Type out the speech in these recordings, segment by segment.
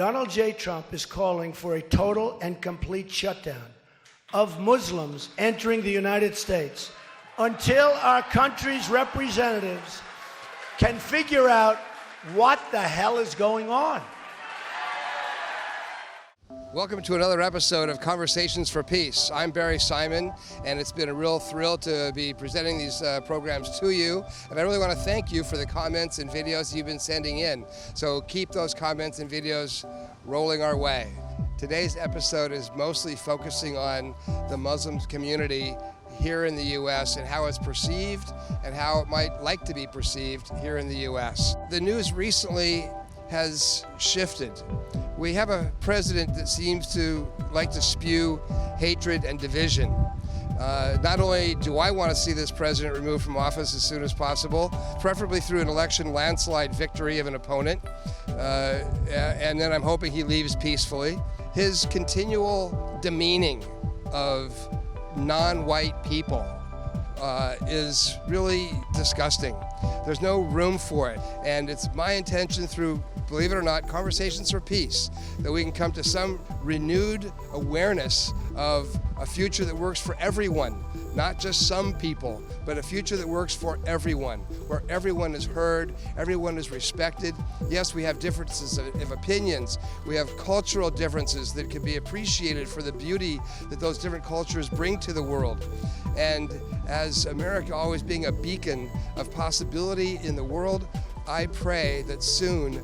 Donald J. Trump is calling for a total and complete shutdown of Muslims entering the United States until our country's representatives can figure out what the hell is going on. Welcome to another episode of Conversations for Peace. I'm Barry Simon, and it's been a real thrill to be presenting these programs to you. And I really want to thank you for the comments and videos you've been sending in. So keep those comments and videos rolling our way. Today's episode is mostly focusing on the Muslim community here in the U.S. and how it's perceived and how it might like to be perceived here in the U.S. The news recently has shifted. We have a president that seems to like to spew hatred and division. Not only do I want to see this president removed from office as soon as possible, preferably through an election landslide victory of an opponent, and then I'm hoping he leaves peacefully. His continual demeaning of non-white people is really disgusting. There's no room for it, and it's my intention through, believe it or not, Conversations for Peace, that we can come to some renewed awareness of a future that works for everyone, not just some people, but a future that works for everyone, where everyone is heard, everyone is respected. Yes, we have differences of opinions, we have cultural differences that can be appreciated for the beauty that those different cultures bring to the world. And as America always being a beacon of possibility in the world, I pray that soon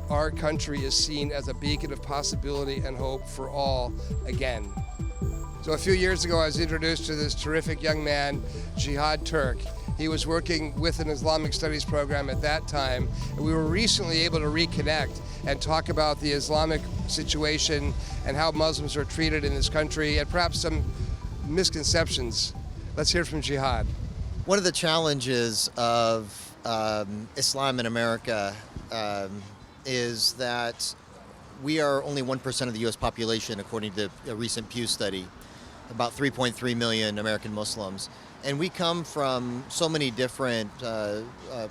our country is seen as a beacon of possibility and hope for all again. So a few years ago, I was introduced to this terrific young man, Jihad Turk. He was working with an Islamic studies program at that time, and we were recently able to reconnect and talk about the Islamic situation and how Muslims are treated in this country and perhaps some misconceptions. Let's hear from Jihad. One of the challenges of Islam in America is that we are only 1% of the U.S. population, according to a recent Pew study, about 3.3 million American Muslims. And we come from so many different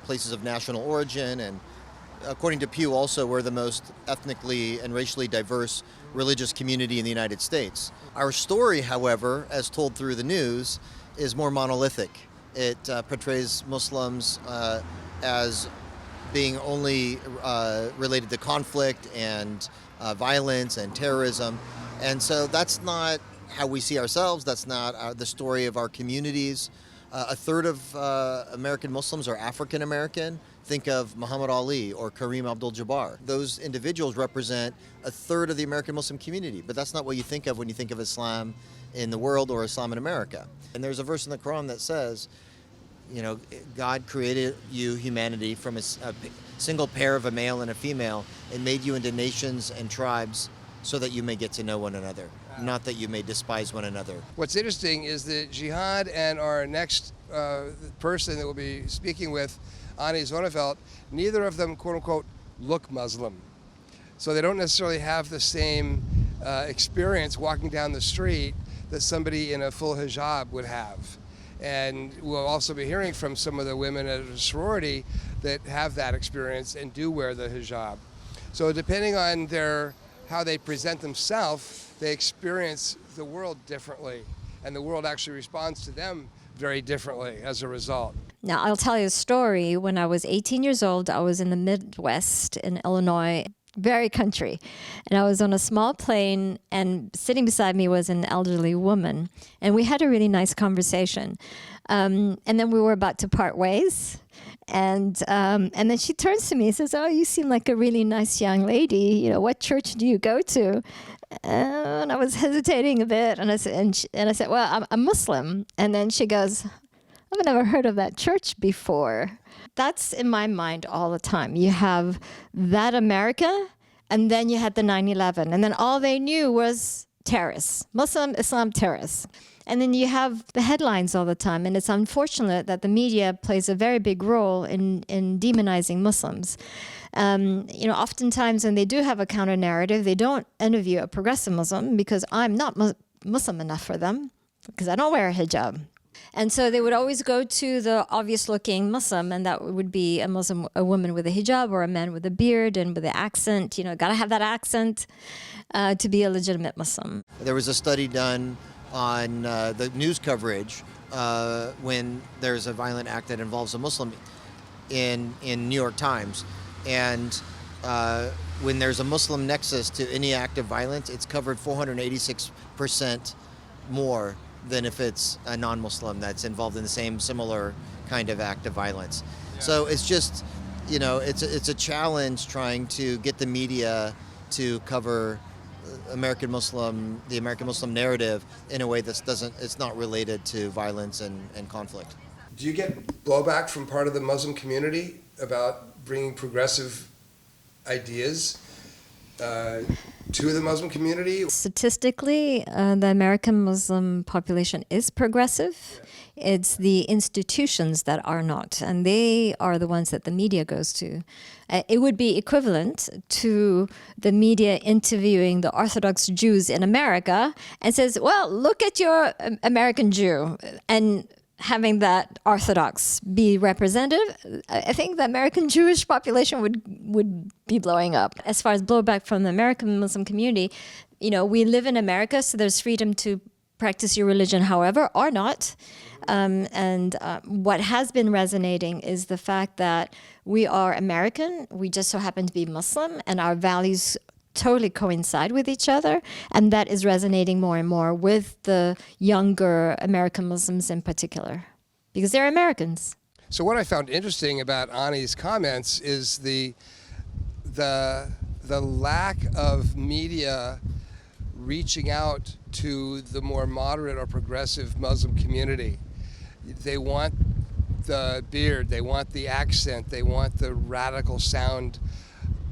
places of national origin, and according to Pew also, we're the most ethnically and racially diverse religious community in the United States. Our story, however, as told through the news, is more monolithic. It portrays Muslims as being only related to conflict and violence and terrorism. And so that's not how we see ourselves. That's not the story of our communities. A third of American Muslims are African American. Think of Muhammad Ali or Kareem Abdul-Jabbar. Those individuals represent a third of the American Muslim community, but that's not what you think of when you think of Islam in the world or Islam in America. And there's a verse in the Quran that says, you know, God created you, humanity, from a single pair of a male and a female and made you into nations and tribes so that you may get to know one another, not that you may despise one another. What's interesting is that Jihad and our next person that we'll be speaking with, Ani Zonneveld, neither of them, quote unquote, look Muslim. So they don't necessarily have the same experience walking down the street that somebody in a full hijab would have. And we'll also be hearing from some of the women at a sorority that have that experience and do wear the hijab. So depending on how they present themselves, they experience the world differently, and the world actually responds to them very differently as a result. Now, I'll tell you a story. When I was 18 years old, I was in the Midwest in Illinois, very country. And I was on a small plane, and sitting beside me was an elderly woman. And we had a really nice conversation. And then we were about to part ways. And then she turns to me and says, "Oh, you seem like a really nice young lady. You know, what church do you go to?" And I was hesitating a bit. And I said, "Well, I'm Muslim." And then she goes, "I've never heard of that church before." That's in my mind all the time. You have that America, and then you had the 9/11, and then all they knew was terrorists, Muslim Islam terrorists. And then you have the headlines all the time, and it's unfortunate that the media plays a very big role in demonizing Muslims. You know, oftentimes when they do have a counter narrative, they don't interview a progressive Muslim because I'm not Muslim enough for them, because I don't wear a hijab. And so they would always go to the obvious-looking Muslim, and that would be a woman with a hijab or a man with a beard and with an accent. You know, got to have that accent to be a legitimate Muslim. There was a study done on the news coverage when there's a violent act that involves a Muslim in New York Times, and when there's a Muslim nexus to any act of violence, it's covered 486% more than if it's a non-Muslim that's involved in the same similar kind of act of violence. Yeah. So it's just, you know, it's a challenge trying to get the media to cover the American Muslim narrative in a way it's not related to violence and conflict. Do you get blowback from part of the Muslim community about bringing progressive ideas to the Muslim community? Statistically, the American Muslim population is progressive. It's the institutions that are not, and they are the ones that the media goes to. It would be equivalent to the media interviewing the Orthodox Jews in America and says, well, look at your American Jew, and having that Orthodox be represented, I think the American Jewish population would be blowing up. As far as blowback from the American Muslim community, you know, we live in America, so there's freedom to practice your religion however or not. What has been resonating is the fact that we are American, we just so happen to be Muslim, and our values totally coincide with each other, and that is resonating more and more with the younger American Muslims in particular, because they're Americans. So what I found interesting about Ani's comments is the lack of media reaching out to the more moderate or progressive Muslim community. They want the beard, they want the accent, they want the radical sound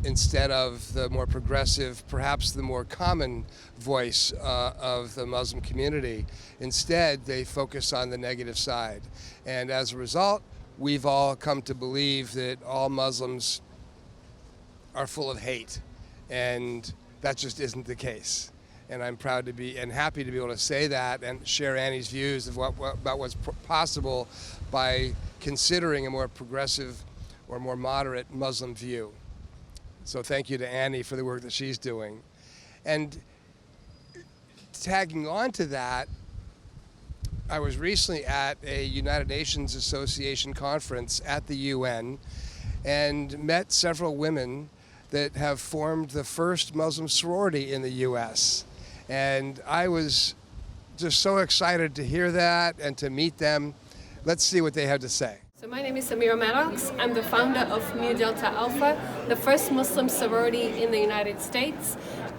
instead of the more progressive, perhaps the more common voice of the Muslim community. Instead, they focus on the negative side. And as a result, we've all come to believe that all Muslims are full of hate. And that just isn't the case. And I'm proud to be and happy to be able to say that and share Ani's views of about what's possible by considering a more progressive or more moderate Muslim view. So thank you to Ani for the work that she's doing. And tagging on to that, I was recently at a United Nations Association conference at the UN and met several women that have formed the first Muslim sorority in the US. And I was just so excited to hear that and to meet them. Let's see what they have to say. So my name is Samira Maddox. I'm the founder of Mu Delta Alpha, the first Muslim sorority in the United States.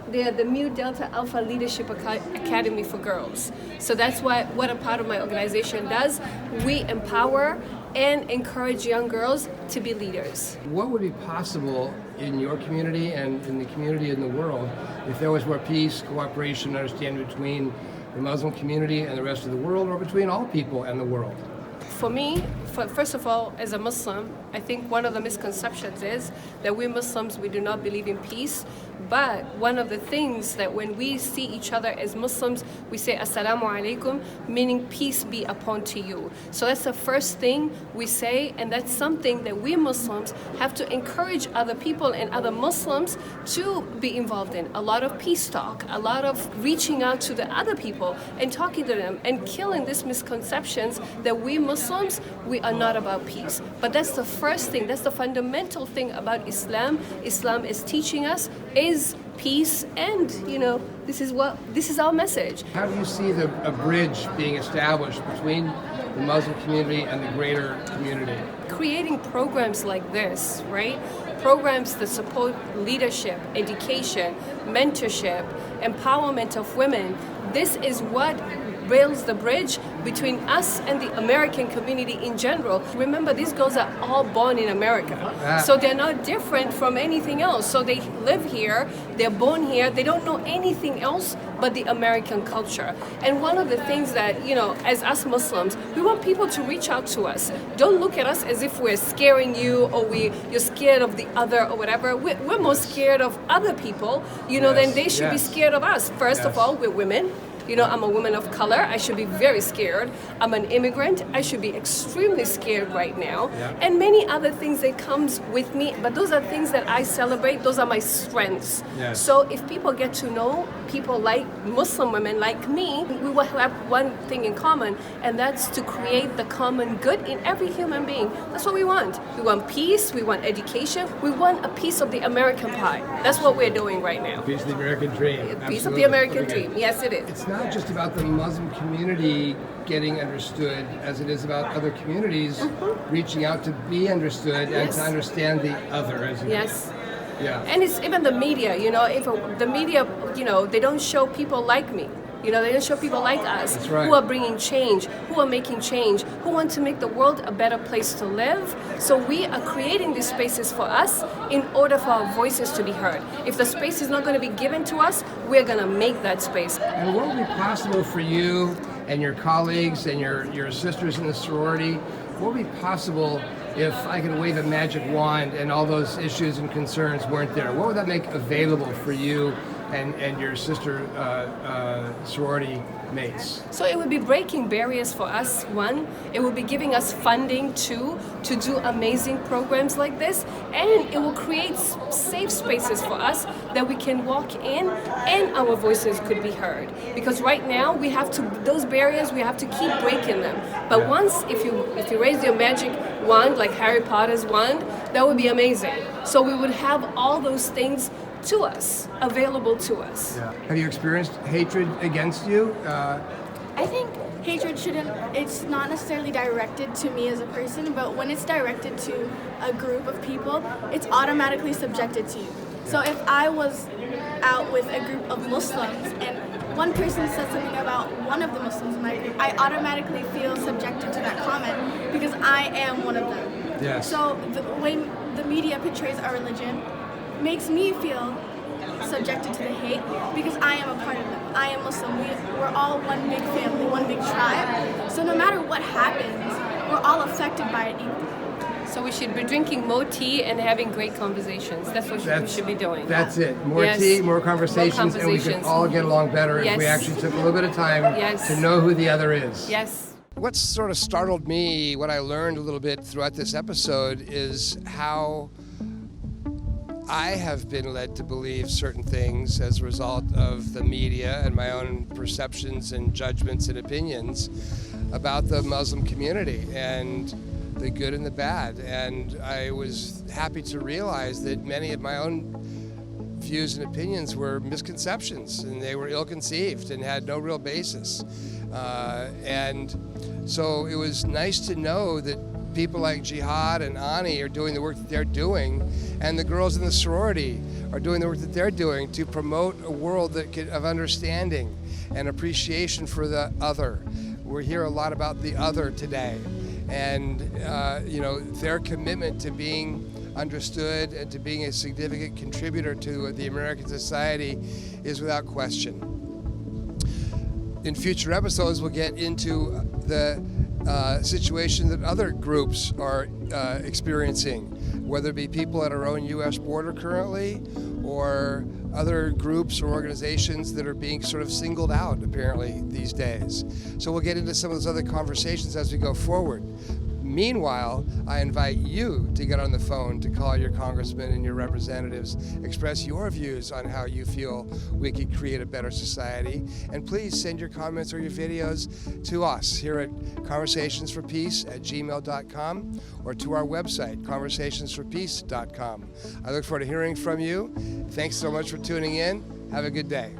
They're the Mu Delta Alpha Leadership Academy for Girls. So that's what a part of my organization does. We empower and encourage young girls to be leaders. What would be possible in your community and in the community in the world if there was more peace, cooperation, understanding between the Muslim community and the rest of the world, or between all people and the world? For me, first of all, as a Muslim, I think one of the misconceptions is that we Muslims, we do not believe in peace. But one of the things that when we see each other as Muslims, we say Assalamu alaikum, meaning peace be upon to you. So that's the first thing we say, and that's something that we Muslims have to encourage other people and other Muslims to be involved in. A lot of peace talk, a lot of reaching out to the other people and talking to them and killing these misconceptions that we Muslims, we are not about peace. But that's the first thing, that's the fundamental thing about Islam. Islam is teaching us is peace, and this is our message. How do you see a bridge being established between the Muslim community and the greater community? Creating programs like this, right? Programs that support leadership, education, mentorship, empowerment of women. This is what builds the bridge between us and the American community in general. Remember, these girls are all born in America, so they're not different from anything else. So they live here, they're born here, they don't know anything else but the American culture. And one of the things that, as us Muslims, we want people to reach out to us. Don't look at us as if we're scaring you or you're scared of the other or whatever. We're more scared of other people, than they should be scared of us. First of all, we're women. You know, I'm a woman of color. I should be very scared. I'm an immigrant. I should be extremely scared right now. Yeah. And many other things that comes with me. But those are things that I celebrate. Those are my strengths. Yes. So if people get to know people like Muslim women like me, we will have one thing in common, and that's to create the common good in every human being. That's what we want. We want peace. We want education. We want a piece of the American pie. That's what we're doing right now. Piece of the American dream. A piece of Absolutely. the American Okay. dream. Yes, it is. It's not just about the Muslim community getting understood as it is about other communities reaching out to be understood and Yes. to understand the other. As you Yes. Yeah. And it's even the media, you know, if the media, you know, they don't show people like me. You know, they don't show people like us That's right. who are bringing change, who are making change, who want to make the world a better place to live. So we are creating these spaces for us in order for our voices to be heard. If the space is not going to be given to us, we're going to make that space. And what would be possible for you and your colleagues and your sisters in the sorority? What would be possible if I could wave a magic wand and all those issues and concerns weren't there? What would that make available for you and your sister sorority mates? So it would be breaking barriers for us, one. It will be giving us funding, two, to do amazing programs like this. And it will create safe spaces for us that we can walk in and our voices could be heard. Because right now we have to, those barriers, we have to keep breaking them. But once, if you raise your magic wand, like Harry Potter's wand, that would be amazing. So we would have all those things to us, available to us. Have you experienced hatred against you? I think hatred shouldn't, it's not necessarily directed to me as a person, but when it's directed to a group of people, it's automatically subjected to you. So if I was out with a group of Muslims and one person said something about one of the Muslims in my group, I automatically feel subjected to that comment because I am one of them. Yes. So the way the media portrays our religion makes me feel subjected to the hate because I am a part of them. I am Muslim. We're all one big family, one big tribe. So no matter what happens, we're all affected by it equally. So we should be drinking more tea and having great conversations. That's what we should be doing. That's it. More Yes. tea, more conversations, and we can conversations. all get along better if we Yes. actually took a little bit of time Yes. to know who the other is. Yes. What sort of startled me, what I learned a little bit throughout this episode, is how I have been led to believe certain things as a result of the media and my own perceptions and judgments and opinions about the Muslim community and the good and the bad. And I was happy to realize that many of my own views and opinions were misconceptions, and they were ill-conceived and had no real basis. And so it was nice to know that people like Jihad and Ani are doing the work that they're doing, and the girls in the sorority are doing the work that they're doing to promote a world of understanding and appreciation for the other. We hear a lot about the other today, and their commitment to being understood and to being a significant contributor to the American society is without question. In future episodes, we'll get into the situation that other groups are experiencing, whether it be people at our own U.S. border currently or other groups or organizations that are being sort of singled out apparently these days. So we'll get into some of those other conversations as we go forward. Meanwhile, I invite you to get on the phone to call your congressmen and your representatives, express your views on how you feel we could create a better society, and please send your comments or your videos to us here at conversationsforpeace@gmail.com or to our website, conversationsforpeace.com. I look forward to hearing from you. Thanks so much for tuning in. Have a good day.